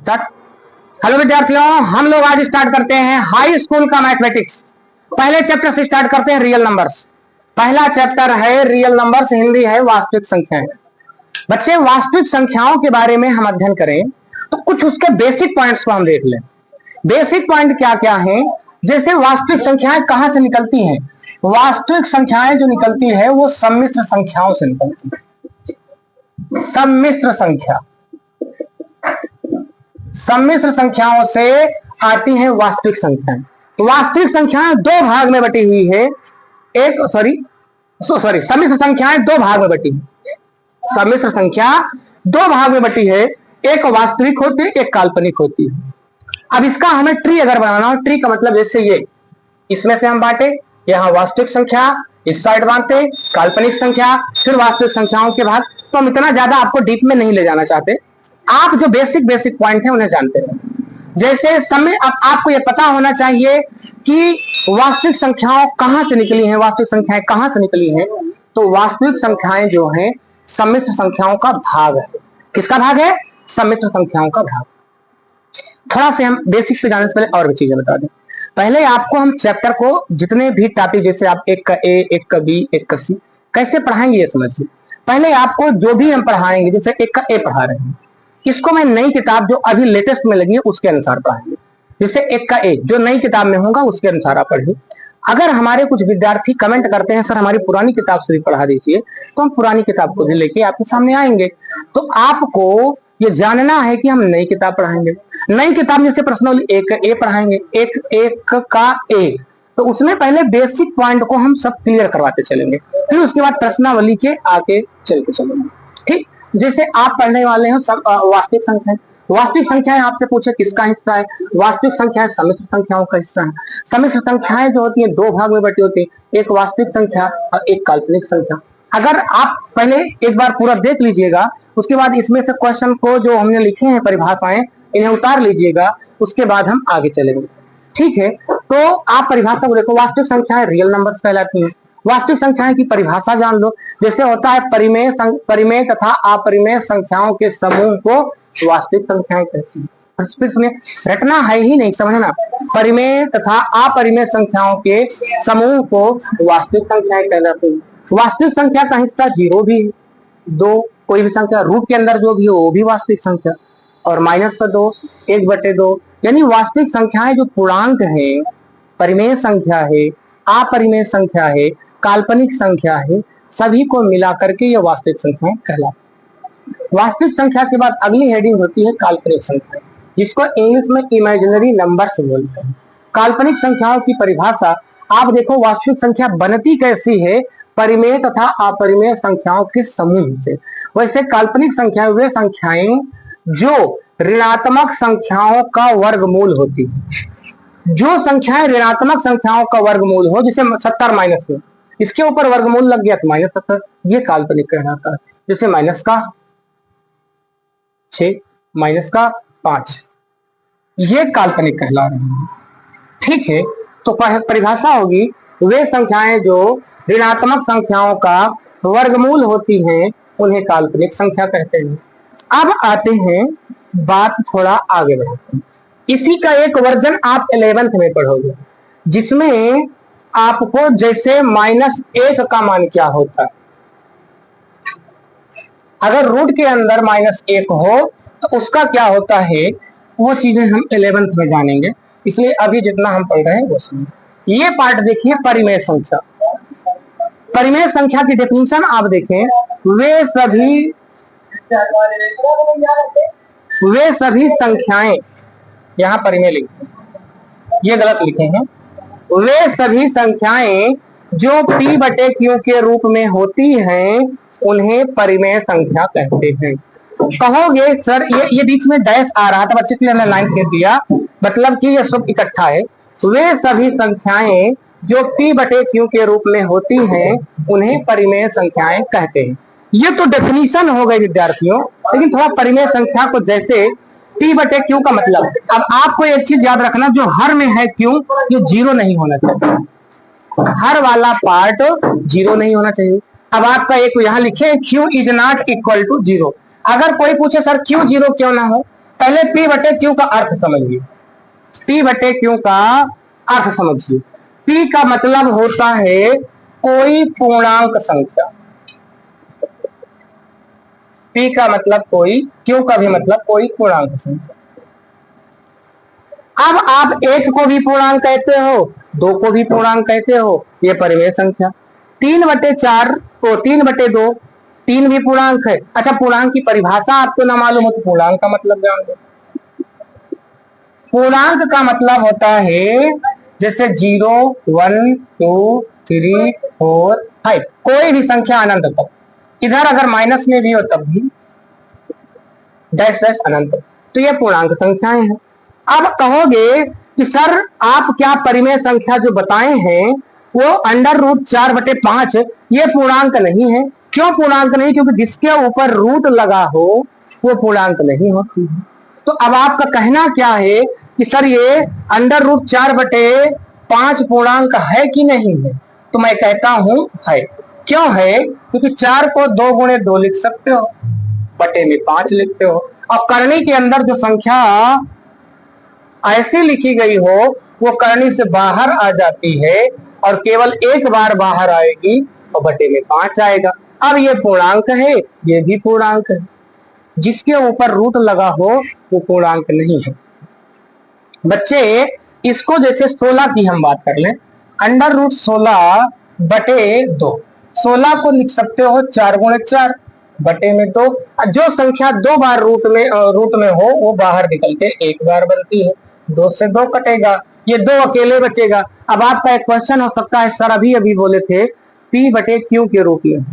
Start. Hello विद्यार्थियों, हम लोग आज स्टार्ट करते हैं हाई स्कूल का मैथमेटिक्स। पहले चैप्टर से स्टार्ट करते हैं रियल नंबर्स। पहला चैप्टर है रियल नंबर्स, हिंदी है वास्तविक संख्याएं। बच्चे, वास्तविक संख्याओं के बारे में हम अध्ययन करें तो कुछ उसके बेसिक पॉइंट्स को हम देख लें। बेसिक पॉइंट क्या क्या हैं? जैसे वास्तविक संख्याएं कहां से निकलती हैं? वास्तविक संख्याएं जो निकलती है वो सम्मिश्र संख्याओं से निकलती है। सम्मिश्र संख्या, सम्मिश्र संख्याओं से आती है वास्तविक संख्याएं। तो वास्तविक संख्याएं दो भाग में बटी हुई है। सम्मिश्र संख्याएं दो भाग में बटी है। सम्मिश्र संख्या दो भाग में बटी है, एक वास्तविक होती है, एक काल्पनिक होती है। अब इसका हमें ट्री अगर बनाना हो, ट्री का मतलब जैसे ये, इसमें से हम बांटे, यहां वास्तविक संख्या, इस साइड बांटते काल्पनिक संख्या, फिर वास्तविक संख्याओं के भाग। तो हम इतना ज्यादा आपको डीप में नहीं ले जाना चाहते, आप जो बेसिक पॉइंट है उन्हें जानते हैं। जैसे समय, अब आपको यह पता होना चाहिए कि वास्तविक संख्याओं कहां से निकली हैं, वास्तविक संख्याएं कहां से निकली हैं। तो वास्तविक संख्याएं जो हैं सम्मिश्र संख्याओं का भाग है। किसका भाग है? सम्मिश्र संख्याओं का भाग। थोड़ा से हम बेसिक पे जाने से पहले और भी चीजें बता दें। पहले आपको हम चैप्टर को जितने भी टॉपिक, जैसे आप एक का ए, एक का बी, एक का सी कैसे पढ़ाएंगे ये समझिए। पहले आपको जो भी हम पढ़ाएंगे, जैसे एक का ए पढ़ा रहे हैं, इसको मैं नई किताब जो अभी लेटेस्ट में लगी है उसके अनुसार पढ़ाएंगे। जैसे एक का ए जो नई किताब में होगा उसके अनुसार आप पढ़िए। अगर हमारे कुछ विद्यार्थी कमेंट करते हैं सर हमारी पुरानी किताब से भी पढ़ा दीजिए, तो हम पुरानी किताब को भी लेके आपके सामने आएंगे। तो आपको ये जानना है कि हम नई किताब पढ़ाएंगे। नई किताब जैसे प्रश्नावली एक का ए पढ़ाएंगे, एक का ए, तो उसमें पहले बेसिक पॉइंट को हम सब क्लियर करवाते चलेंगे, फिर उसके बाद प्रश्नावली के आगे चलते चलेंगे। ठीक, जैसे आप पढ़ने वाले हैं वास्तविक संख्याएं। वास्तविक संख्याएं आपसे पूछे किसका हिस्सा है? वास्तविक संख्याएं सम्मिश्र संख्याओं का हिस्सा है। सम्मिश्र संख्याएं जो होती है दो भाग में बटी होती है, एक वास्तविक संख्या और एक काल्पनिक संख्या। अगर आप पहले एक बार पूरा देख लीजिएगा, उसके बाद इसमें से क्वेश्चन को जो हमने लिखे हैं परिभाषाएं, इन्हें उतार लीजिएगा, उसके बाद हम आगे चलेंगे। ठीक है, तो आप परिभाषा को देखो। वास्तविक संख्याएं रियल नंबर्स कहलाती हैं। वास्तविक संख्याएं की परिभाषा जान लो। जैसे होता है परिमेय तथा अपरिमेय संख्याओं के समूह को वास्तविक संख्याएं कहती हैं। फिर सुनिए, रटना है ही नहीं, समझना। परिमेय तथा अपरिमेय संख्याओं के समूह को वास्तविक संख्याएं कहलाती हैं। वास्तविक संख्या का हिस्सा जीरो भी है, दो, कोई भी संख्या रूट के अंदर जो भी हो वो भी वास्तविक संख्या, और माइनस का दो, 1/2। यानी वास्तविक संख्याएं जो पूर्णांक है, परिमेय संख्या है, अपरिमेय संख्या है, काल्पनिक संख्या है, सभी को मिला करके ये वास्तविक संख्याएं कहलाती हैं। वास्तविक संख्या के बाद अगली हेडिंग होती है काल्पनिक संख्या, जिसको इंग्लिश में इमेजिनरी नंबर्स बोलते हैं। काल्पनिक संख्याओं की परिभाषा आप देखो। वास्तविक संख्या बनती कैसी है? परिमेय तथा अपरिमेय संख्याओं के समूह से। वैसे काल्पनिक संख्याएं वे संख्याएं जो ऋणात्मक संख्याओं का वर्गमूल होती है। जो संख्याएं ऋणात्मक संख्याओं का वर्गमूल हो, जैसे 70 माइनस में, इसके ऊपर वर्गमूल लग गया तो -70, ये काल्पनिक कहलाता है। जैसे -6, -5, ये काल्पनिक कहला रहे हैं। ठीक है, तो परिभाषा होगी वे संख्याएं जो ऋणात्मक संख्याओं का वर्गमूल होती हैं उन्हें काल्पनिक संख्या कहते हैं। अब आते हैं, बात थोड़ा आगे बढ़ाते हैं। इसी का एक वर्जन आप 11th में पढ़ोगे, जिसमें आपको जैसे -1 का मान क्या होता है, अगर रूट के अंदर -1 हो तो उसका क्या होता है, वो चीजें हम 11th में जानेंगे। इसलिए अभी जितना हम पढ़ रहे हैं वो सुनिए। ये पार्ट देखिए, परिमेय संख्या। परिमेय संख्या की डेफिनेशन आप देखें, वे सभी संख्याएं, यहां परिमेय लिखे, ये गलत लिखे हैं। वे सभी संख्याएं जो p/q के रूप में होती हैं उन्हें परिमेय संख्या कहते हैं। कहोगे सर ये बीच में डैश आ रहा था, बच्चे के लिए हमने लाइन खींच दिया, मतलब कि ये सब इकट्ठा है। वे सभी संख्याएं जो p/q के रूप में होती हैं उन्हें परिमेय संख्याएं कहते हैं। ये तो डेफिनेशन हो गई विद्यार्थियों, लेकिन थोड़ा परिमेय संख्या को, जैसे p/q का मतलब, अब आपको एक चीज याद रखना, जो हर में है q, ये जीरो नहीं होना चाहिए। हर वाला पार्ट जीरो नहीं होना चाहिए। अब आपका एक यहाँ लिखे q is not equal to 0। अगर कोई पूछे सर क्यों जीरो क्यों ना हो, पहले P बटे Q का अर्थ समझिए। P बटे Q का अर्थ समझिए। P का मतलब होता है कोई पूर्णांक संख्या। P का मतलब कोई, Q का भी मतलब कोई पूर्णांक संख्या। अब आप 1 को भी पूर्णांक कहते हो, 2 को भी पूर्णांक कहते हो, ये परिमेय संख्या। 3/4 को 3/2, 3 भी पूर्णांक है। अच्छा, पूर्णांक की परिभाषा आपको ना मालूम हो तो पूर्णांक का मतलब जान दो। पूर्णांक का मतलब होता है जैसे 0, 1, 2, 3, 4, 5, कोई भी संख्या अनंत तक। इधर अगर माइनस में भी हो तब भी डैश डैश अनंत, तो ये पूर्णांक संख्याएं हैं। अब कहोगे कि सर आप क्या परिमेय संख्या जो बताए हैं वो √4/5 ये पूर्णांक नहीं है। क्यों पूर्णांक नहीं? क्योंकि जिसके ऊपर रूट लगा हो वो पूर्णांक नहीं होती है। तो अब आपका कहना क्या है कि सर ये √4/5 पूर्णांक है कि नहीं है? तो मैं कहता हूं है। क्यों है? क्योंकि 4 को 2 गुणे 2 लिख सकते हो, बटे में 5 लिखते हो, और करनी के अंदर जो संख्या ऐसी लिखी गई हो वो करनी से बाहर आ जाती है और केवल एक बार बाहर आएगी और बटे में 5 आएगा। अब ये पूर्णांक है, ये भी पूर्णांक है। जिसके ऊपर रूट लगा हो वो पूर्णांक नहीं है। बच्चे इसको जैसे 16 की हम बात कर लें, √16/2, 16 को लिख सकते हो 4 गुणे 4 बटे में 2। जो संख्या 2 बार रूट में हो वो बाहर निकल के 1 बार बनती है, 2 से 2 कटेगा, ये 2 अकेले बचेगा। अब आपका एक क्वेश्चन हो सकता है, सर अभी बोले थे P बटे Q के रूप में,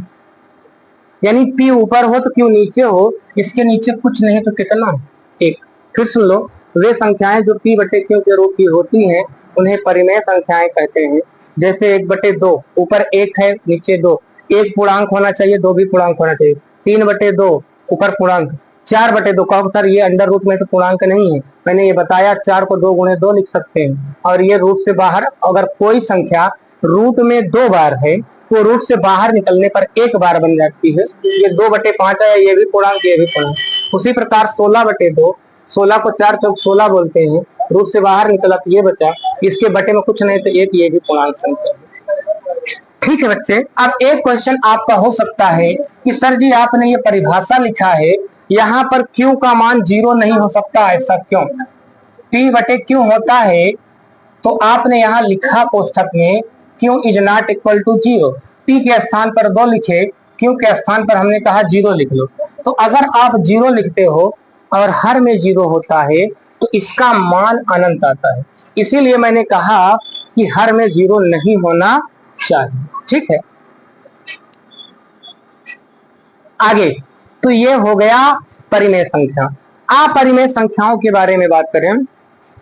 यानी P ऊपर हो तो Q नीचे हो, इसके नीचे कुछ नहीं तो कितना? 1। फिर सुन लो, वे संख्याएं जो P बटे Q के रूप की होती हैं उन्हें परिमेय संख्याएं कहते हैं। जैसे 1/2, ऊपर 1 है नीचे 2, 1 पूर्णांक होना चाहिए, 2 भी पूर्णांक होना चाहिए। 3/2 ऊपर पूर्णांक, 4/2 कहो सर ये अंडर रूट में तो पूर्णांक नहीं है। मैंने ये बताया 4 को 2 गुणे 2 लिख सकते हैं, और ये रूट से बाहर अगर कोई संख्या रूट में 2 बार है तो रूट से बाहर निकलने पर 1 बार बन जाती है। ये 2/5 है, ये भी पूर्णांक, ये भी पूर्णांक। उसी प्रकार 16/2, 16 को 4 चौक 16 बोलते हैं, रूट से बाहर निकला तो ये बचा, इसके बटे में कुछ नहीं तो 1, ये भी पूर्णांक संख्या। ठीक है बच्चे, अब एक क्वेश्चन आपका हो सकता है कि सर जी आपने ये परिभाषा लिखा है, यहाँ पर Q का मान 0 नहीं हो सकता, ऐसा क्यों? P बटे Q होता है तो आपने यहाँ लिखा कोष्ठक में Q is not equal to 0। P के स्थान पर 2 लिखे, Q के स्थान पर हमने कहा 0 लिख लो। तो अगर आप 0 लिखते हो और हर में 0 होता है तो इसका मान अनंत आता है। इसीलिए मैंने कहा कि हर में 0 नहीं होना चाहिए। ठीक है, आगे तो ये हो गया परिमेय संख्या। अपरिमेय संख्याओं के बारे में बात करें,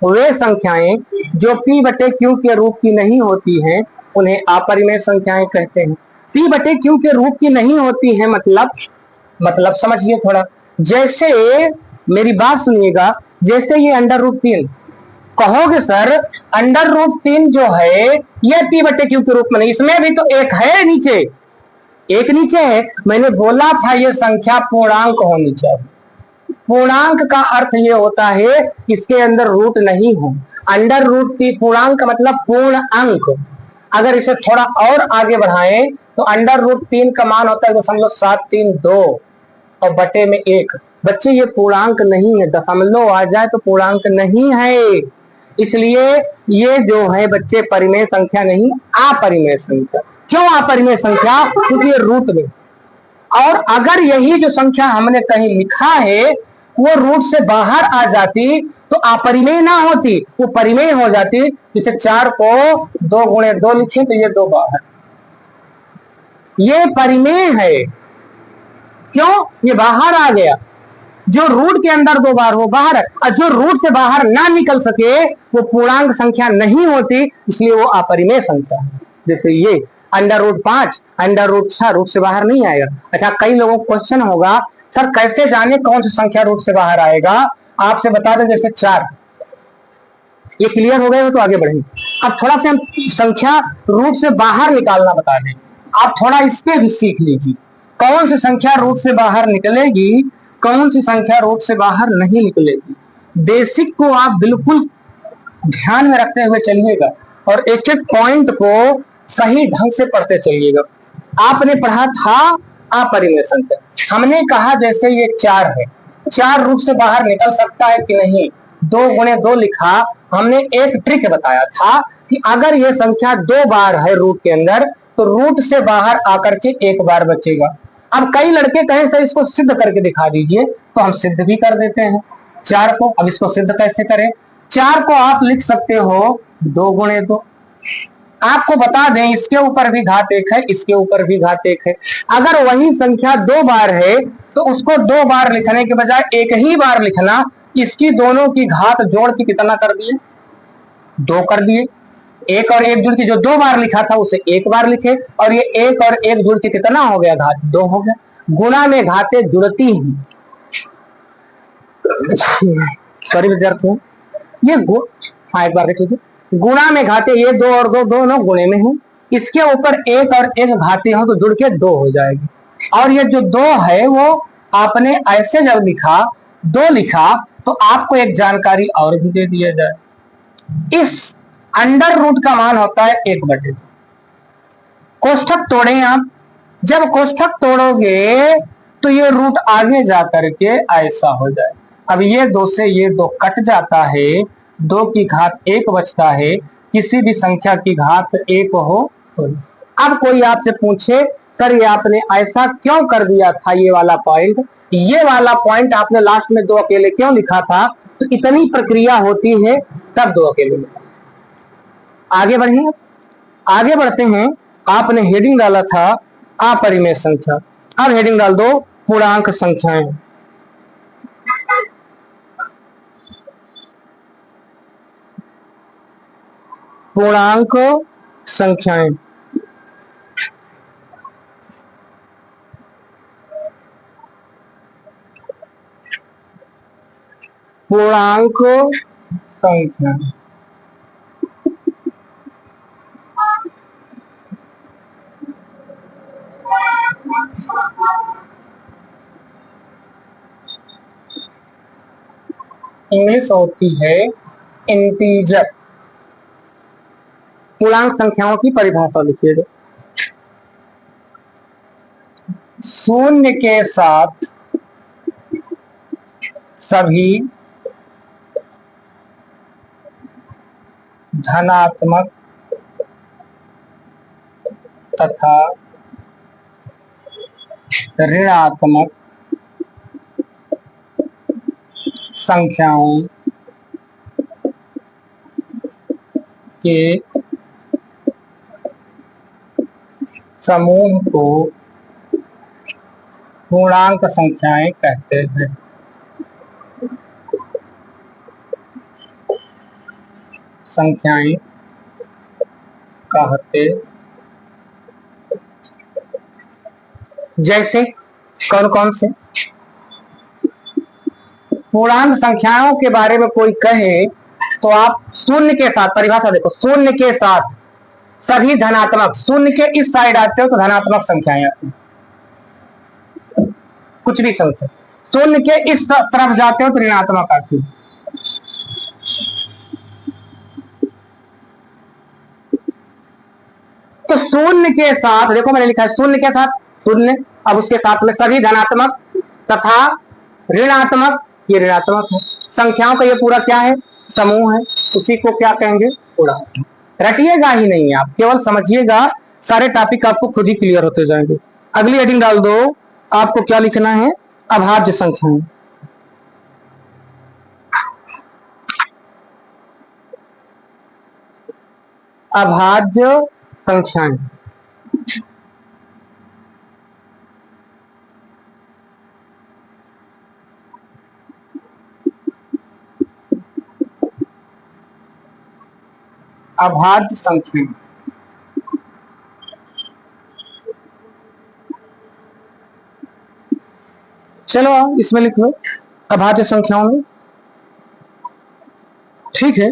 वे संख्याएं जो P बटे Q के रूप की नहीं होती हैं उन्हें अपरिमेय संख्याएं कहते हैं। P बटे Q के रूप की नहीं होती हैं मतलब समझिए थोड़ा, जैसे मेरी बात सुनिएगा, जैसे ये √3 कहोगे सर √3 जो है ये P बटे Q के रूप में नहीं, इसमें भी तो एक है नीचे, एक नीचे है। मैंने बोला था ये संख्या पूर्णांक होनी चाहिए। पूर्णांक का अर्थ ये होता है इसके अंदर रूट नहीं हो। √3 पूर्णांक का मतलब पूर्ण अंक। अगर इसे थोड़ा और आगे बढ़ाएं तो √3 का मान होता है 0.732 और बटे में 1। बच्चे ये पूर्णांक नहीं है, दशमलव आ जाए तो पूर्णांक नहीं है, इसलिए ये जो है बच्चे परिमेय संख्या नहीं, अपरिमेय संख्या। क्यों अपरिमेय संख्या? क्योंकि ये रूट में, और अगर यही जो संख्या हमने कहीं लिखा है वो रूट से बाहर आ जाती तो अपरिमेय ना होती, वो परिमेय हो जाती। जैसे 4 को 2 गुणे 2 लिखे तो ये 2 बाहर, ये परिमेय है। क्यों? ये बाहर आ गया। जो रूट के अंदर 2 बार हो बाहर है, और जो रूट से बाहर ना निकल सके वो पूर्णांक संख्या नहीं होती, इसलिए वो अपरिमेय संख्या है। जैसे ये √5, √6 रूट से बाहर नहीं आएगा। अच्छा, कई लोगों को क्वेश्चन होगा सर कैसे जाने कौन सी संख्या रूट से बाहर आएगा? आपसे बता दें जैसे 4, ये क्लियर हो गए हो तो आगे बढ़ेंगे। अब थोड़ा से हम संख्या रूट से बाहर निकालना बता दें, आप थोड़ा इस पे भी सीख लीजिए। कौन सी संख्या रूट से बाहर निकलेगी कौन सी संख्या रूट से बाहर नहीं निकलेगी। बेसिक को आप बिल्कुल ध्यान में रखते हुए चलिएगा और एक एक पॉइंट को सही ढंग से पढ़ते चलिएगा। आपने पढ़ा था अपरिमेय संख्या, हमने कहा जैसे ये 4 है, 4 रूट से बाहर निकल सकता है कि नहीं, 2 गुणे 2 लिखा। हमने एक ट्रिक बताया था कि अगर ये संख्या 2 बार है रूट के अंदर तो रूट से बाहर आकर के 1 बार बचेगा। अब कई लड़के कहें सर इसको सिद्ध करके दिखा दीजिए, तो हम सिद्ध भी कर देते हैं 4 को। अब इसको सिद्ध कैसे करें? 4 को आप लिख सकते हो 2 गुणे 2। आपको बता दें इसके ऊपर भी घात 1 है, इसके ऊपर भी घात 1 है। अगर वही संख्या 2 बार है तो उसको 2 बार लिखने के बजाय एक ही बार लिखना। इसकी दोनों की घात जोड़ के कितना कर दिए? 2 कर दिए। 1 और 1 जुड़ के जो 2 बार लिखा था उसे 1 बार लिखे, और ये 1 और 1 जुड़ के कितना हो गया? घात 2 हो गया। गुणा में घातें जुड़ती हैं। सॉरी विद्यार्थियों, ये एक बार देख लीजिए, गुणा में घाते ये 2 और 2 दोनों गुणे में है। इसके ऊपर 1 और 1 घाते हो तो जुड़ के 2 हो जाएगी। और ये जो 2 है वो आपने ऐसे जब लिखा 2 लिखा तो आपको एक जानकारी और भी दे दिया जाए। इस अंडर रूट का मान होता है 1/2। कोष्ठक तोड़ें आप, जब कोष्ठक तोड़ोगे तो ये रूट आगे जाकर के ऐसा हो जाए। अब ये 2 से ये 2 कट जाता है, 2 की घात 1 बचता है। किसी भी संख्या की घात 1 हो। अब कोई आपसे पूछे सर ये आपने ऐसा क्यों कर दिया था, ये वाला पॉइंट, ये वाला पॉइंट आपने लास्ट में 2 अकेले क्यों लिखा था? तो इतनी प्रक्रिया होती है तब 2 अकेले लिखा। आगे बढ़िए, आगे बढ़ते हैं। आपने हेडिंग डाला था अपरिमेय संख्या, अब हेडिंग डाल दो पूर्णांक संख्याएं। पूर्णांक संख्याएं, पूर्णांक संख्या। इंग्लिश होती है इंटीजर। पूर्णांक संख्याओं की परिभाषा लिखिएगा। शून्य के साथ सभी धनात्मक तथा ऋणात्मक संख्याओं के समूह को पूर्णांक संख्याएं कहते हैं। संख्याएं कहते जैसे कौन कौन से? पूर्णांक संख्याओं के बारे में कोई कहे तो आप शून्य के साथ, परिभाषा देखो, शून्य के साथ सभी धनात्मक, शून्य के इस साइड आते हो तो धनात्मक संख्याएं आती हैं, कुछ भी संख्या। शून्य के इस तरफ जाते हो तो ऋणात्मक आती है। तो शून्य के साथ देखो मैंने लिखा है शून्य के साथ शून्य, अब उसके साथ में सभी धनात्मक तथा ऋणात्मक, ये ऋणात्मक है। संख्याओं का ये पूरा क्या है? समूह है। उसी को क्या कहेंगे? पूर्णांक। रटिएगा ही नहीं आप, केवल समझिएगा, सारे टॉपिक आपको खुद ही क्लियर होते जाएंगे। अगली हेडिंग डाल दो, आपको क्या लिखना है? अभाज्य संख्याएं। अभाज्य संख्याएं, अभाज्य संख्याएं। चलो इसमें लिख लो अभाज्य संख्याओं में, ठीक है।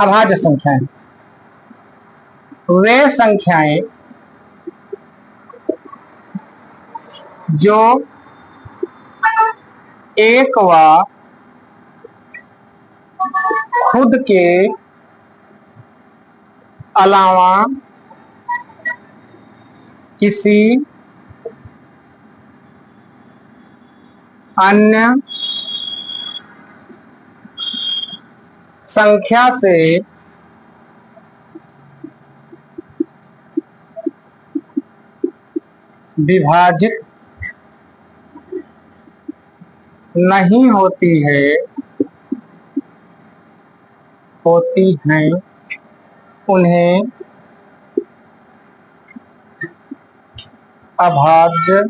अभाज्य संख्याएं वे संख्याएं जो एक व खुद के अलावा किसी अन्य संख्या से विभाजित नहीं होती हैं उन्हें अभाज्य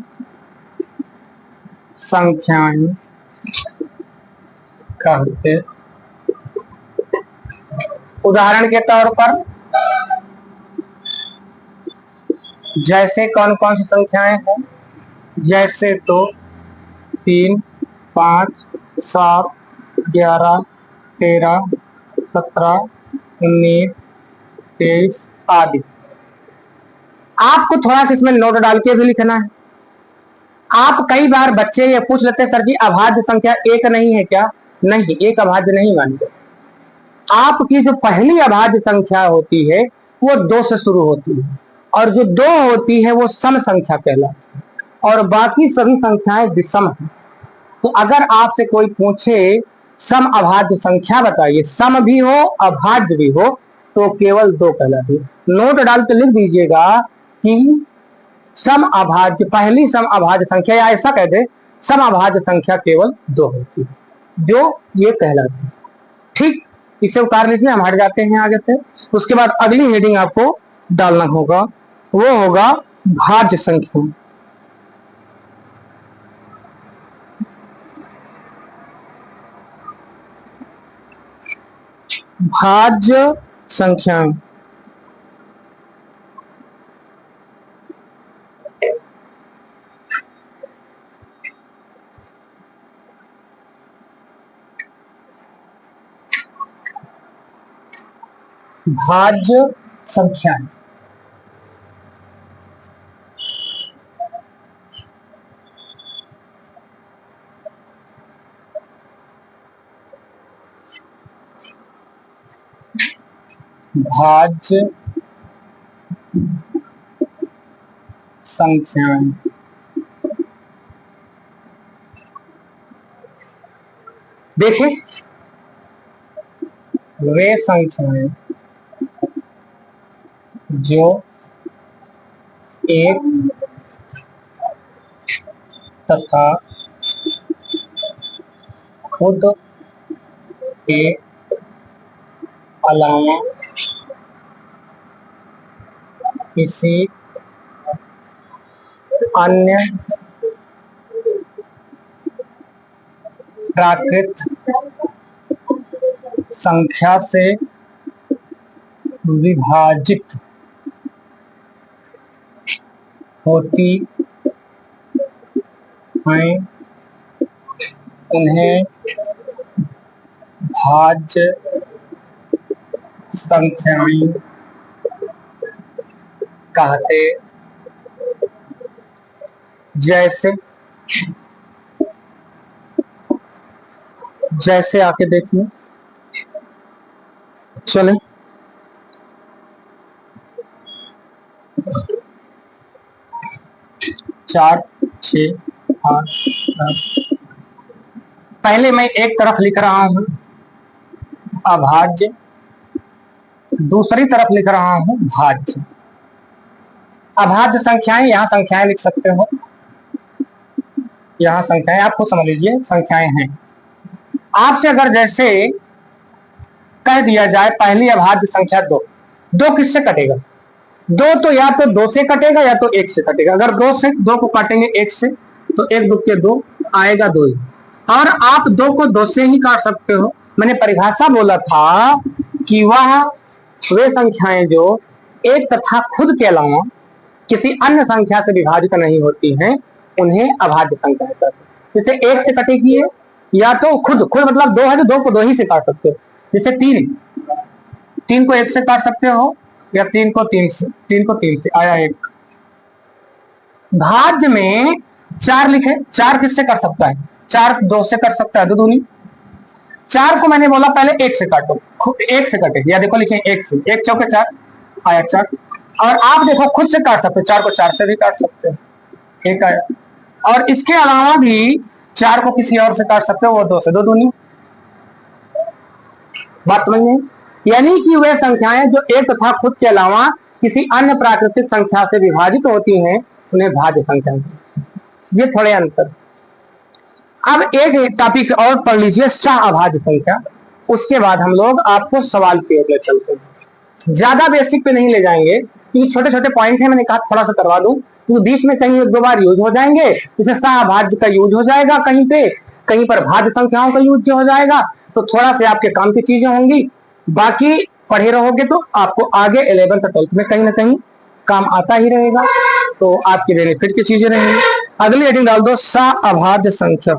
संख्याएं कहते। उदाहरण के तौर पर जैसे कौन कौन सी संख्याएं हैं, जैसे तो 3, 5, 7, 11, 13, 17, 19, 23 आदि। आपको थोड़ा सा इसमें नोट डाल के भी लिखना है। आप कई बार बच्चे ये पूछ लेते हैं, सर जी अभाज्य संख्या एक नहीं है क्या? नहीं, एक अभाज्य नहीं मानते। आपकी जो पहली अभाज्य संख्या होती है वो 2 से शुरू होती है, और जो 2 होती है वो सम संख्या कहलाती है, और बाकी सभी संख्याएं विषम हैं। तो अगर आपसे कोई पूछे सम अभाज्य संख्या बताइए, सम भी हो अभाज्य भी हो, तो केवल 2 कहलाती है। नोट डाल के लिख दीजिएगा कि सम अभाज्य, पहली सम अभाज्य संख्या, या ऐसा कह दे सम अभाज्य संख्या केवल 2 होती है, जो ये कहलाती है। ठीक, इसे उतार लीजिए, हम हट जाते हैं आगे से। उसके बाद अगली हेडिंग आपको डालना होगा, वो होगा भाज्य संख्या। भाज्य संख्याएं भाज्य संख्याएं भाज्य संख्याएं देखिए, वे संख्याएं जो एक तथा खुद के अलावा किसी अन्य प्राकृत संख्या से विभाजित होती हैं उन्हें भाज्य संख्याएं कहते। जैसे आके देखिए, चले 4, 6, 8, 10। पहले मैं एक तरफ लिख रहा हूं अभाज्य, दूसरी तरफ लिख रहा हूं भाज्य। अभाज्य संख्याएं, यहां संख्याएं लिख सकते हो, यहां संख्याएं आप खुद समझ लीजिए संख्याएं हैं। आपसे अगर जैसे कह दिया जाए पहली अभाज्य संख्या 2, 2 किससे कटेगा? 2 तो या तो 2 से कटेगा या तो 1 से कटेगा। अगर 2 को काटेंगे 1 से तो 1 2 के 2 आएगा 2 ही। और आप 2 को 2 से ही काट सकते हो। मैंने परिभाषा बोला था कि वह वे संख्याएं जो एक तथा खुद के अलावा किसी अन्य संख्या से विभाजित नहीं होती हैं उन्हें अभाज्य संख्या कहते हैं। जैसे 1 से कटेगी या तो खुद मतलब 2 है तो 2 को 2 ही से काट सकते हो। जैसे 3 3 को 1 से काट सकते हो या 3 को 3 से आया 1। भाज्य में 4 लिखे, 4 किससे कर सकता है? 4 2 से कर सकता है, 2 दूनी। 4 को मैंने बोला पहले 1 से काटो, 1 से कटे, या देखो लिखे 1 से, 1 चौके 4 आया 4। और आप देखो खुद से काट सकते हो, 4 को 4 से भी काट सकते हो, 1 आया। और इसके अलावा भी 4 को किसी और से काट सकते हो, वो 2 से, 2 दूनी। बात समझ में? यानी कि वे संख्याएं जो एक तथा खुद के अलावा किसी अन्य प्राकृतिक संख्या से विभाजित होती हैं उन्हें भाज्य संख्या। ये थोड़े अंतर। अब एक टॉपिक और पढ़ लीजिए, सहअभाज्य संख्या। उसके बाद हम लोग आपको सवाल की ओर ले चलते हैं। ज्यादा बेसिक पे नहीं ले जाएंगे क्योंकि छोटे छोटे पॉइंट है, मैंने कहा थोड़ा सा करवा दूं क्योंकि बीच में कहीं 1-2 बार यूज हो जाएंगे। जैसे सहअभाज्य का यूज हो जाएगा कहीं पे, कहीं पर भाज्य संख्याओं का यूज हो जाएगा, तो थोड़ा से आपके काम की चीजें होंगी। बाकी पढ़े रहोगे तो आपको आगे 11th 12th में कहीं ना कहीं काम आता ही रहेगा, तो आपकी बेनिफिट की चीजें रहेंगी। अगली हेडिंग डाल दो, सहअभाज्य संख्या।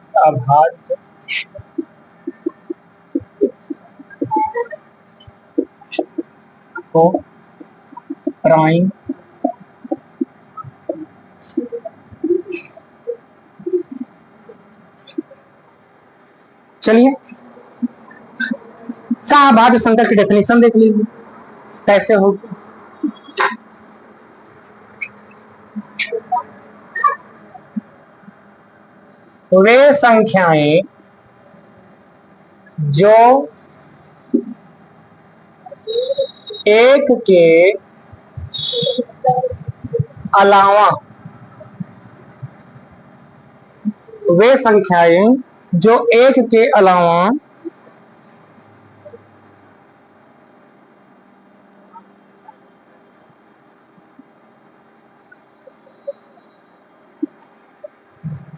सहअभाज्य को प्राइम चलिए सहअभाज्य संख्या की डेफिनेशन देख लीजिए कैसे होगी। वे संख्याएं जो एक के अलावा, वे संख्याएं जो एक के अलावा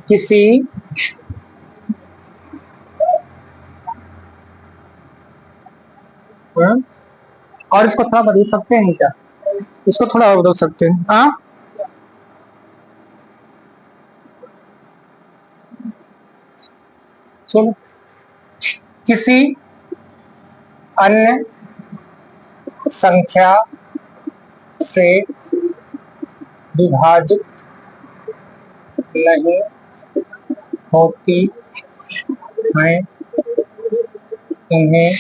किसी और इसको थोड़ा बदल सकते हैं क्या? इसको थोड़ा और बदल सकते हैं। हाँ, चलो, किसी अन्य संख्या से विभाजित नहीं होती हैं उन्हें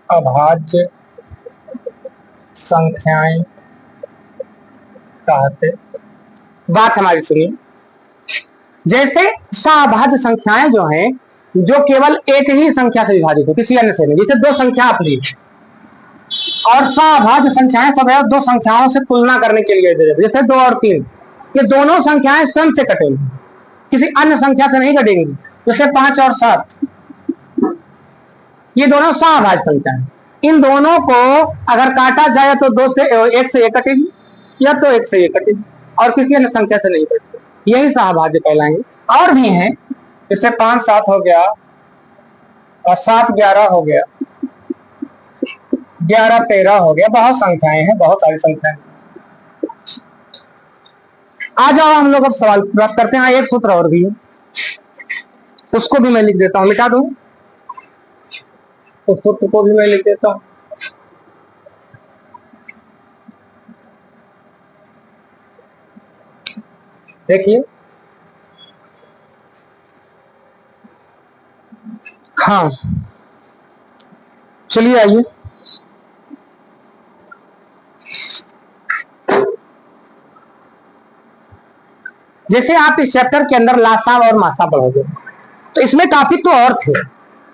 सहअभाज्य संख्याएं कहते। बात हमारी सुनिए। जैसे सहअभाज्य संख्याएं जो हैं जो केवल एक ही संख्या से विभाजित हो, किसी अन्य से नहीं, जैसे 2 संख्या आप लीजिए और सहअभाज्य संख्याएं सब है 2 संख्याओं से तुलना करने के लिए दे देते, जैसे 2 और 3, ये दोनों संख्याएं स्वयं से कटेंगी, किसी अन्य संख्या से नहीं कटेंगी। जैसे 5 और 7, ये दोनों सहअभाज्य संख्याएं, इन दोनों को अगर काटा जाए तो 2 से 1 से 1 कटेगी या तो 1 से 1 कटेगी और किसी अन्य संख्या से नहीं कटेगी, यही सहअभाज्य कहलाएंगे। और भी हैं, जैसे 5 7 हो गया और 7 11 हो गया, 11 13 हो गया, बहुत संख्याएं हैं, बहुत सारी संख्याएं। आ जाओ हम लोग अब सवाल प्राप्त करते हैं। एक सूत्र और भी है, उसको भी मैं लिख देता हूं, मिटा दूं तो सूत्र को भी मैं लिख देता हूं। देखिए, हाँ चलिए आइए, जैसे आप इस चैप्टर के अंदर लासा और मासा पढ़ोगे तो इसमें काफी तो और थे,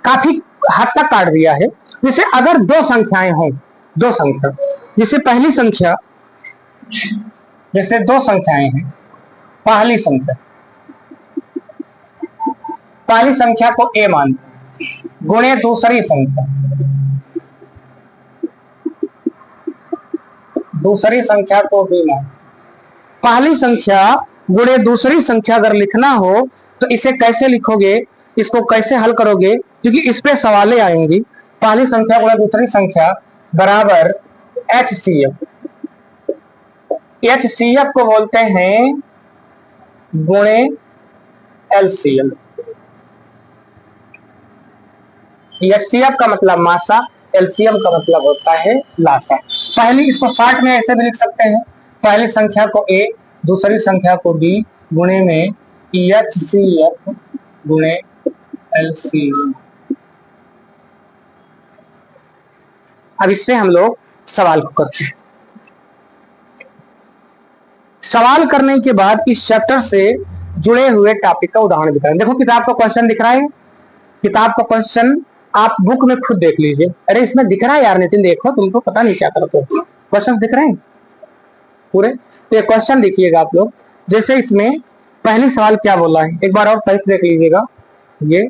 काफी हद तक काट दिया है। जैसे अगर 2 संख्याएं हों, 2 संख्या, जैसे पहली संख्या, जैसे 2 संख्याएं हैं, पहली संख्या को a मान गुणे दूसरी संख्या को b मान। पहली संख्या गुणे दूसरी संख्या अगर लिखना हो तो इसे कैसे लिखोगे, इसको कैसे हल करोगे, क्योंकि इस पे सवालें आएंगी। पहली संख्या गुणे दूसरी संख्या बराबर HCF। HCF को बोलते हैं गुणे LCM। HCF का मतलब मासा, LCM का मतलब होता है लासा। पहली, इसको शॉर्ट में ऐसे भी लिख सकते हैं, पहली संख्या को A, दूसरी संख्या को B, गुणे में HCF गुणे LCM। अब इसमें हम लोग सवाल को करते हैं। सवाल करने के बाद इस चैप्टर से जुड़े हुए टॉपिक का उदाहरण दिखाएं। देखो किताब का क्वेश्चन दिख रहा है, किताब का क्वेश्चन आप बुक में खुद देख लीजिए। अरे इसमें दिख रहा है यार नितिन, देखो, तुमको पता नहीं क्या करते हो, क्वेश्चन दिख रहे हैं पूरे। तो ये क्वेश्चन देखिएगा आप लोग। जैसे इसमें पहली सवाल क्या बोला है, एक बार और टाइप देख लीजिएगा, ये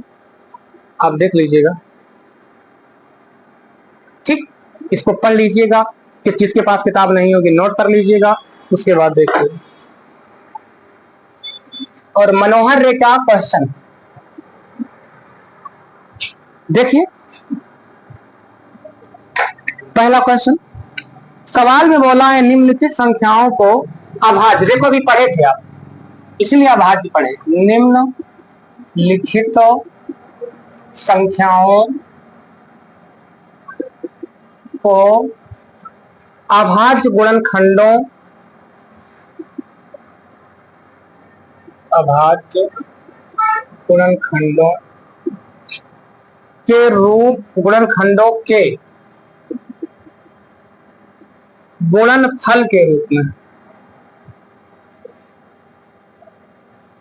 आप देख लीजिएगा, ठीक। इसको पढ़ लीजिएगा, किस चीज के पास किताब नहीं होगी नोट कर लीजिएगा, उसके बाद देखिए। और मनोहर रेखा क्वेश्चन देखिए, पहला क्वेश्चन सवाल में बोला है निम्नलिखित संख्याओं को अभाज्य, देखो अभी पढ़े थे आप, इसलिए अभाज्य पढ़े। निम्नलिखित संख्याओं को अभाज्य गुणनखंडों, अभाज्य गुणनखंडों के रूप, गुणनखंडों के गुणनफल के रूप में,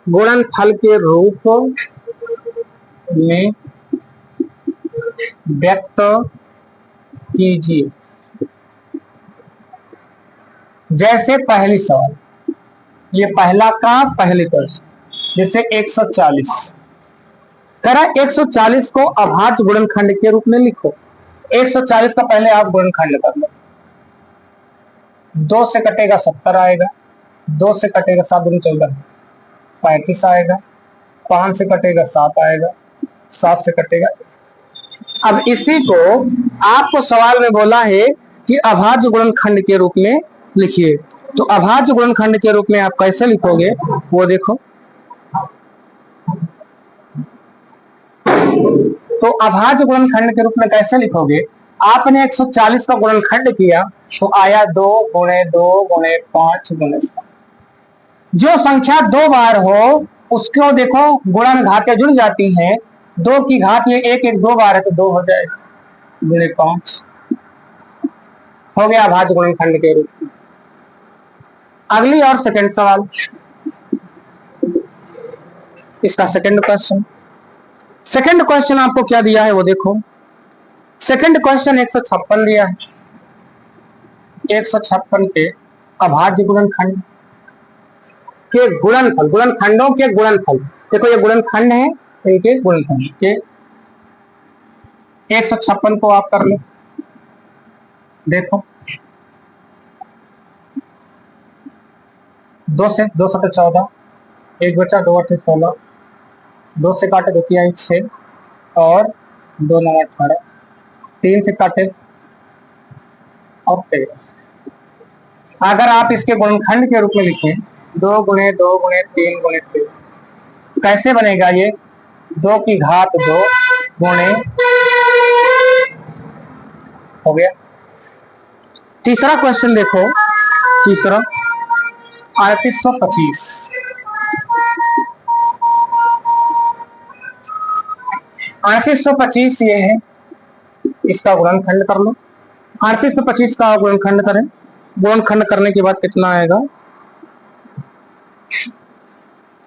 गुणनफल के रूप में व्यक्त कीजिए। जैसे पहली सवाल, ये पहला का पहली प्रश्न, जैसे 140 करा, 140 को अभाज्य गुणनखंड के रूप में लिखो। 140 का पहले आप गुणनखंड कर लो, 2 से कटेगा 70 आएगा, 2 से कटेगा 7 दूनी 14 35 आएगा, 5 से कटेगा 7 आएगा, 7 से कटेगा। अब इसी को आपको सवाल में बोला है कि अभाज्य गुणनखंड के रूप में लिखिए। तो अभाज्य गुणनखंड के रूप में आप कैसे लिखोगे वो देखो। तो अभाज्य गुणनखंड के रूप में कैसे लिखोगे, आपने 140 का गुणनखंड किया तो आया 2 गुणे 2 गुणे 5 गुणे 7। जो संख्या 2 बार हो उसको देखो गुणन घातें जुड़ जाती हैं, 2 की घात में 1 1 2 बार है तो 2 हो जाएगा, गुणे 5 हो गया अभाज्य गुणनखंड के रूप में। अगली और सेकंड सवाल, इसका सेकंड क्वेश्चन। सेकंड क्वेश्चन आपको क्या दिया है वो देखो। सेकंड क्वेश्चन 156 दिया है, 156 के अभाज्य गुणनखंड के गुणनफल, गुणनखंडों के गुणनफल, देखो ये गुणनखंड है, इनके गुणनखंड के 156 को आप कर लो। देखो 2 से 2 7 14, 1 बचा, 2 8 16, 2 से काटे 2 तिहाई 6 और 2 9 18, 3 से काटे और 13। अगर आप इसके गुणनखंड के रूप में लिखें 2 गुणे 2 गुणे 3 गुणे 3, कैसे बनेगा ये, 2 की घात 2 गुणे, हो गया। तीसरा क्वेश्चन देखो, तीसरा 3825, 3825 ये है, इसका गुणनखंड कर लो। 3825 का गुणनखंड करें, गुणनखंड करने के बाद कितना आएगा,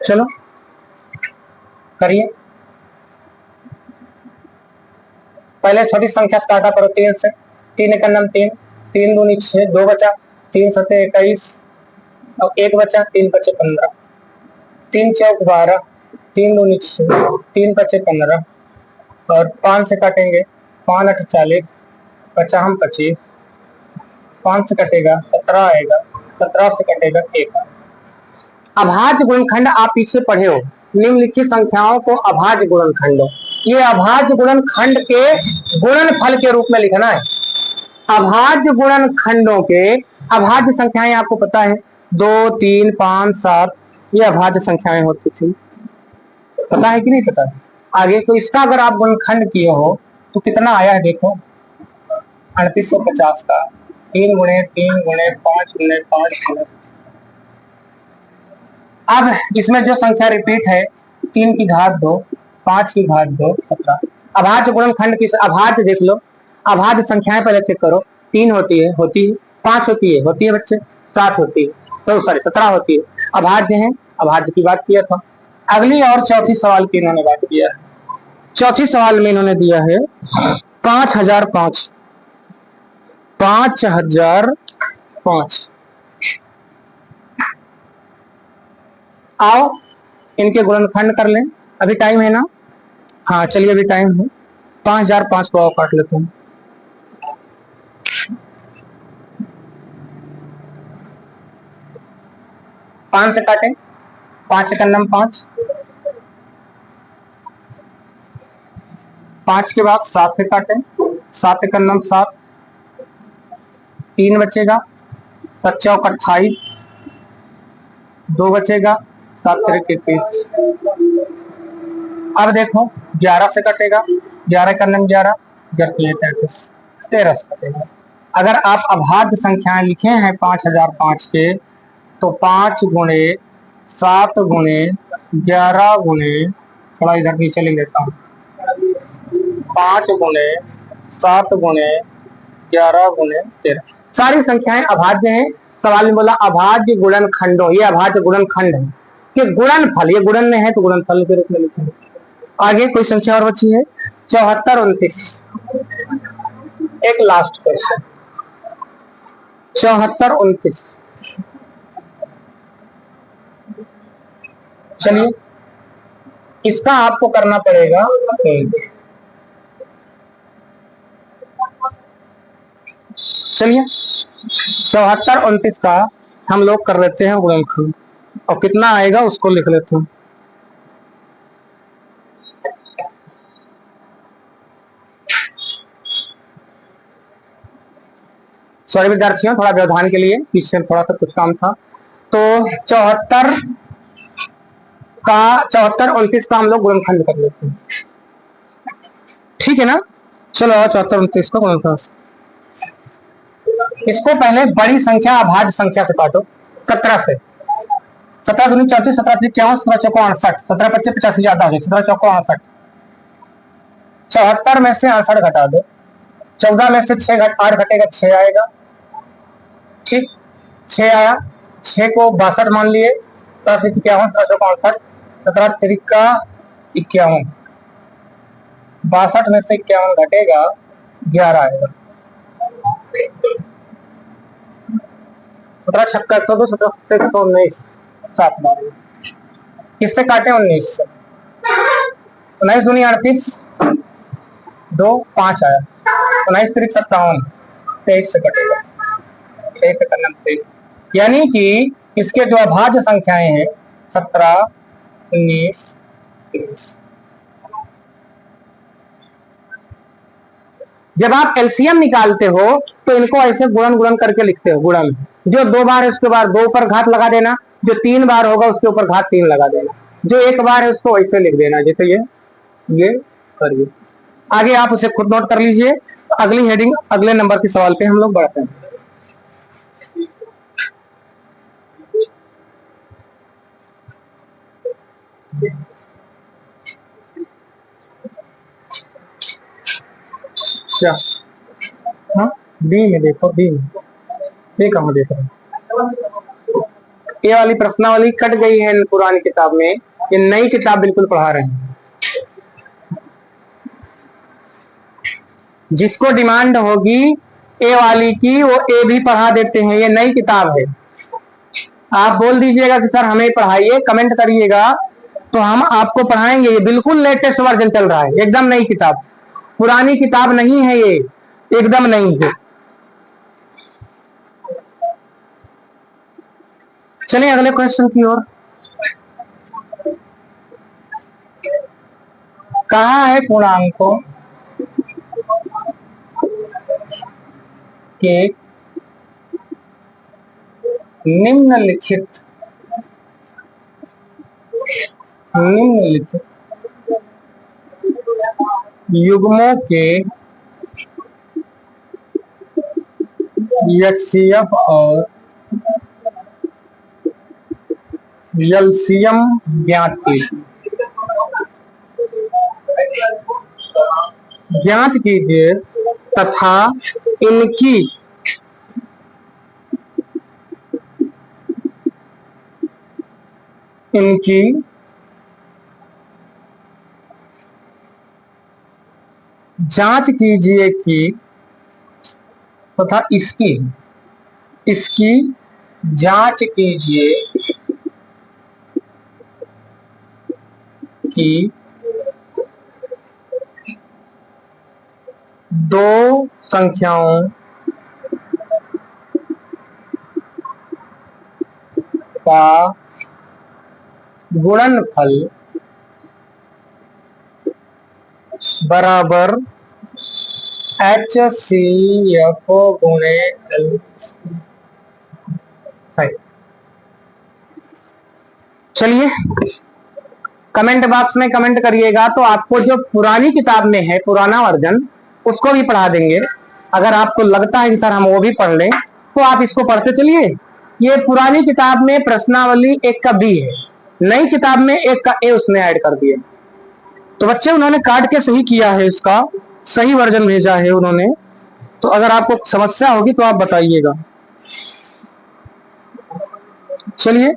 चलो करिए। पहले छोटी संख्या से काटा करो 3 से, 3 एक नाम 3, 3 दूनी 6, 2 बचा, 3 सते 21 और 1 बचा, 3 बचे 15, 3 चौक 12, 3 दूनी 6, 3 बचे 15 और 5 से काटेंगे, 5 8 40, बचा हम 25, 5 से कटेगा 17 आएगा, 17 से कटेगा 1, अभाज्य गुणनखंड आप पीछे पढ़े हो, निम्नलिखित संख्याओं को अभाज्य गुणनखंड, ये अभाज्य गुणनखंड के गुणनफल के रूप में लिखना है। अभाज्य गुणनखंडों के अभाज्य संख्याएं आपको पता है 2, 3, 5, 7, ये अभाज्य संख्याएं होती थी, पता है कि नहीं पता? आगे तो इसका अगर आप गुणनखंड किए हो तो कितना आया है देखो, 3850 का 3 गुणे 3 गुणे 5 गुणे 5 गुणे। अब इसमें जो संख्या रिपीट है 3 की घात 2, 5 की घात 2, 17। अभाज्य गुणनखंड की अभाज्य देख लो, अभाज्य संख्याएं पहले चेक करो, 3 होती है 5 होती है बच्चे, 7 होती है, तो सॉरी 17 होती है, अभाज्य है, अभाज्य की बात किया था। अगली और चौथी सवाल की इन्होंने बात किया है, चौथी सवाल में इन्होंने दिया है 5005, 5005। आओ इनके गुणनखंड कर लें, अभी टाइम है ना? हाँ चलिए अभी टाइम है। 5005 को काट लेते हैं। 5 से काटे, 5 से कन्नम 5, 5 के बाद 7 से काटे, 7 से कन्नम 7, 3 बचेगा, 7 चौक 28, 2 बचेगा, 7 तिरक 21। अब देखो 11 से कटेगा, 11 कन्नम 11, 33, 13 से कटेगा। अगर आप अभाज्य संख्याएं लिखे हैं 5005 के, तो 5 गुणे 7 गुणे 11 गुणे, थोड़ा इधर नीचे लिख लेता हूँ, 5 गुणे 7 गुणे 11 गुणे 13, सारी संख्याएं अभाज्य हैं। सवाल में बोला अभाज्य गुणनखंडों, ये अभाज्य गुणनखंड है कि गुणनफल, ये गुणन में है तो गुणनफल के रूप में लिखेंगे। आगे कोई संख्या और बची है 74 29, एक लास्ट क्वेश्चन 74 29। चलिए इसका आपको करना पड़ेगा, चलिए 74 29 का हम लोग कर लेते हैं गुणनखंड, और कितना आएगा उसको लिख लेते हैं। सॉरी विद्यार्थियों, थोड़ा व्यवधान के लिए, पीछे थोड़ा सा कुछ काम था। तो 74 29 का हम लोग गुणनखंड कर लेते हैं, ठीक है ना? चलो 74 29 का गुणनखंड, इसको पहले बड़ी संख्या अभाज्य संख्या से काटो, 17 से, 17 दूनी 34, 17 51, 17 चौको 68, 17 25 85 ज्यादा हो गए, 17 चौको 68, 74 में से 68 घटा दो, 14 में से 8 घटेगा 6 आएगा, ठीक 6 आया, 6 को 62 मान लिए, 17 51, 17 चौको 68, 17 तिरिका 51, 62 में से 51 घटेगा 11 आएगा, 17 छक्का 102, 17 119, 7 बार किससे काटे 19 से, 19 दूनी 38, 2 5 आया, 19 तिरिक 57, 23 से कटेगा, 23 से करना 23, यानी कि इसके जो अभाज्य संख्याएं हैं 17 19 23। जब आप एलसीएम निकालते हो तो इनको ऐसे गुणन गुणन करके लिखते हो, गुणन जो 2 बार है उसके बाद 2 पर घात लगा देना, जो 3 बार होगा उसके ऊपर घात 3 लगा देना, जो 1 बार है उसको ऐसे लिख देना, जैसे ये करिए। आगे आप उसे खुद नोट कर लीजिए। अगली हेडिंग, अगले नंबर के सवाल पे हम लोग बढ़ते हैं। क्या? हाँ बी में देखो, बी में, ये कहाँ देख रहे हैं? ये वाली प्रश्नावली कट गई है पुरानी किताब में, ये नई किताब बिल्कुल पढ़ा रहे हैं। जिसको डिमांड होगी ए वाली की, वो ए भी पढ़ा देते हैं, ये नई किताब है। आप बोल दीजिएगा कि सर हमें पढ़ाइए, कमेंट करिएगा तो हम आपको पढ़ाएंगे। ये बिल्कुल लेटेस्ट वर्जन चल रहा है, एकदम नई किताब, पुरानी किताब नहीं है ये, एकदम नई है। चलिए अगले क्वेश्चन की ओर। कहाँ है पूर्णांकों के निम्नलिखित युग्मों के एचसीएफ और एलसीएम ज्ञात कीजिए तथा इनकी जांच कीजिए कि तथा इसकी जांच कीजिए कि दो संख्याओं का गुणनफल बराबर HCF गुणे L है। चलिए कमेंट बॉक्स में कमेंट करिएगा, तो आपको जो पुरानी किताब में है पुराना वर्जन उसको भी पढ़ा देंगे। अगर आपको लगता है कि सर हम वो भी पढ़ लें तो आप इसको पढ़ते चलिए। ये पुरानी किताब में प्रश्नावली 1 का B है, नई किताब में 1 का A उसने ऐड कर दिया। तो बच्चे उन्होंने काट के सही किया है, इसका सही वर्जन भेजा है उन्होंने। तो अगर आपको समस्या होगी तो आप बताइएगा। चलिए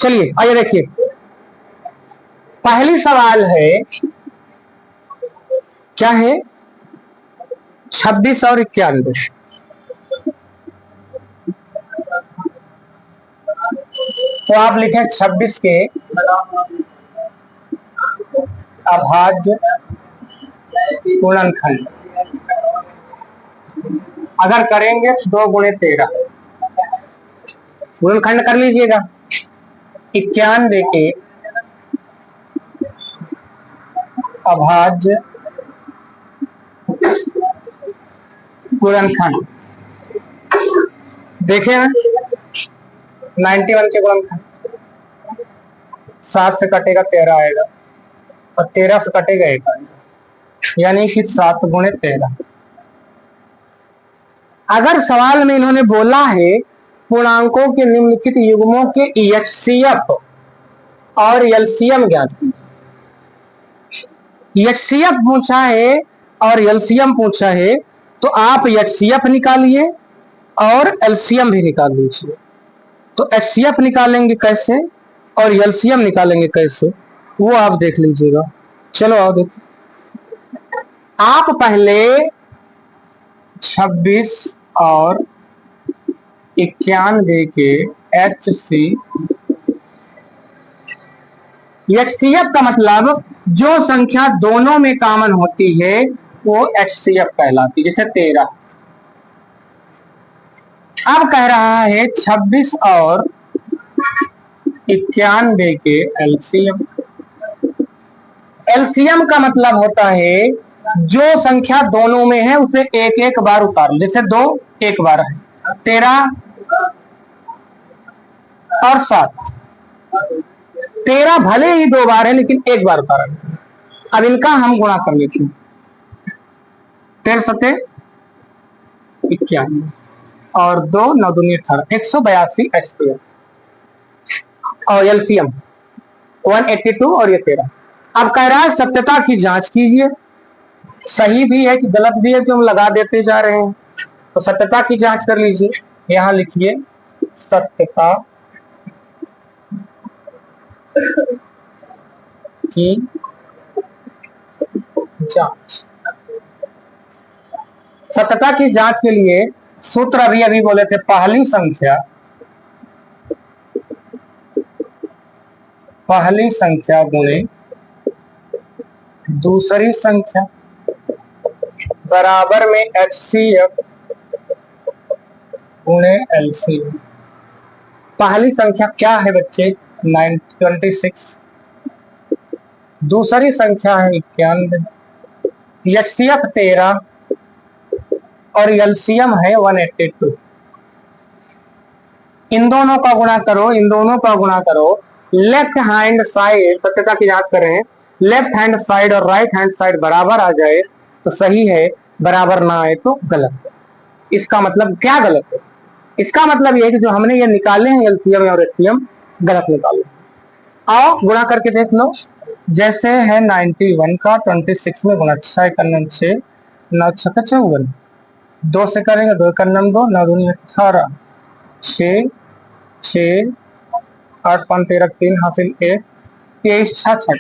चलिए आइए देखिए, पहली सवाल है, क्या है 26 और 91। तो आप लिखें 26 के अभाज्य गुणनखंड। अगर करेंगे तो 2 गुणे 13 गुणनखंड कर लीजिएगा। 91 के अभाज्य गुणनखंड देखें 91 के गुणनखंड 7 से कटेगा 13 आएगा और 13 से कटेगा 1 आएगा, यानी कि 7 गुणे 13। अगर सवाल में इन्होंने बोला है पूर्णांकों के निम्नलिखित युग्मों के एचसीएफ और एलसीएम ज्ञात कीजिए। एचसीएफ पूछा है और एलसीएम पूछा है, तो आप एचसीएफ निकालिए और एलसीएम भी निकाल लीजिए। तो एचसीएफ निकालेंगे कैसे और एलसीएम निकालेंगे कैसे, वो आप देख लीजिएगा। चलो आओ देखो। आप पहले 26 और 91 के एचसीएफ का मतलब जो संख्या दोनों में कॉमन होती है वो एचसीएफ कहलाती है। जैसे 13। अब कह रहा है 26 और 91 के एलसीएम। एलसीएम का मतलब होता है जो संख्या दोनों में है उसे एक एक बार उतार लो। जैसे 2 एक बार है, 13 और 7। 13 भले ही 2 बार है लेकिन एक बार उतारा। अब इनका हम गुणा कर लेते हैं। 13 सत्ते 91 और 2 9 दूनी 18, 182 एचसीएफ और एलसीएम 182 और ये 13। अब कह रहा है सत्यता की जांच कीजिए। सही भी है कि गलत भी है कि हम लगा देते जा रहे हैं, तो सत्यता की जांच कर लीजिए। यहां लिखिए सत्यता की जांच। सत्यता की जांच के लिए सूत्र अभी अभी बोले थे, पहली संख्या गुणे दूसरी संख्या बराबर में HCF गुणे LCM। पहली संख्या क्या है बच्चे? 26। दूसरी संख्या है 91, HCF 13 और LCM है 182। इन दोनों का गुणा करो। लेफ्ट हैंड साइड, सत्यता की जांच कर रहे हैं, लेफ्ट हैंड साइड और राइट हैंड साइड बराबर आ जाए तो सही है, बराबर ना आए तो गलत है। इसका मतलब क्या गलत है? इसका मतलब ये कि जो हमने ये निकाले हैं LCM और HCM गलत निकाले। आओ गुणा करके देख लो। जैसे है 91 का 26 में गुणा, 6 6 9 6 54, 2 से करेंगे, 2 का 9 2, 9 2 18, 6 6 8 5 13 3 हासिल 1, 23 6 6।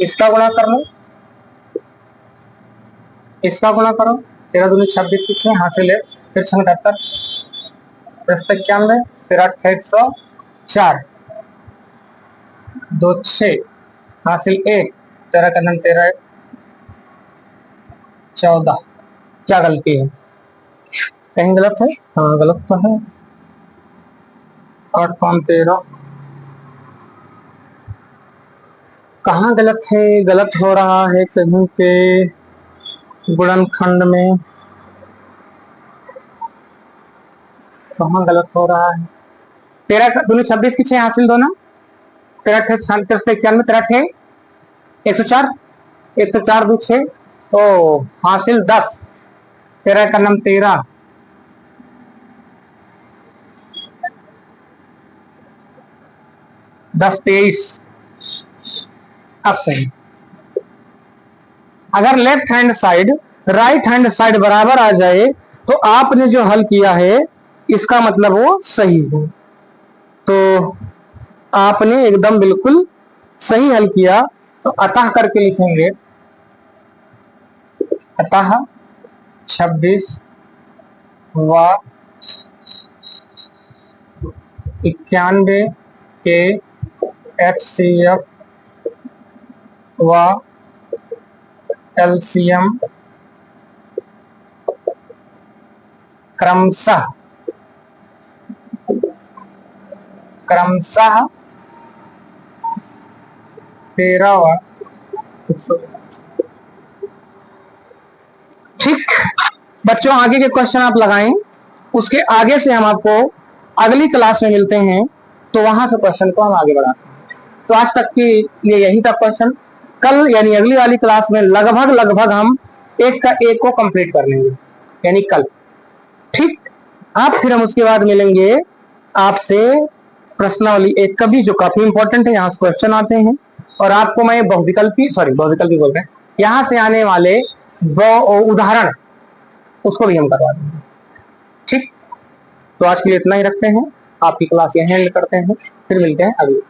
इसका गुणा कर लो, इसका गुणा करो, 13 दूनी 26 6 हासिल 1, फिर 77 91, फिर 8 104, 2 6 हासिल 1, 13 का 9 13 14। क्या गलती है? कहीं गलत है? हाँ गलत तो है। 8 5 13 कहाँ गलत है? गलत हो रहा है कहीं पे गुणनखंड में, कहाँ गलत हो रहा है? 13 दूनी 26 की 6 हासिल 2 ना, 13 91, 13 104, 104 2 6, ओ हासिल 10, 13 का 9 13, 10 23। अब सही। अगर left hand side right hand side बराबर आ जाए तो आपने जो हल किया है इसका मतलब वो सही है। तो आपने एकदम बिल्कुल सही हल किया। तो अतः करके लिखेंगे, अतः 26 व 91 के HCF व LCM क्रमशः 13 व 100। ठीक बच्चों, आगे के क्वेश्चन आप लगाएं, उसके आगे से हम आपको अगली क्लास में मिलते हैं, तो वहां से क्वेश्चन को हम आगे बढ़ाते हैं। तो आज तक के लिए यही था क्वेश्चन। कल यानी अगली वाली क्लास में लगभग हम एक का एक को कंप्लीट कर लेंगे, यानी कल। ठीक, अब फिर हम उसके बाद मिलेंगे आपसे प्रश्नावली एक का भी, जो काफी इंपॉर्टेंट है, यहाँ से क्वेश्चन आते हैं और आपको मैं बहुविकल्पी बोल रहे हैं, यहाँ से आने वाले उदाहरण उसको भी हम करवा देंगे। ठीक, तो आज के लिए इतना ही रखते हैं, आपकी क्लास यहीं एंड करते हैं, फिर मिलते हैं अगली।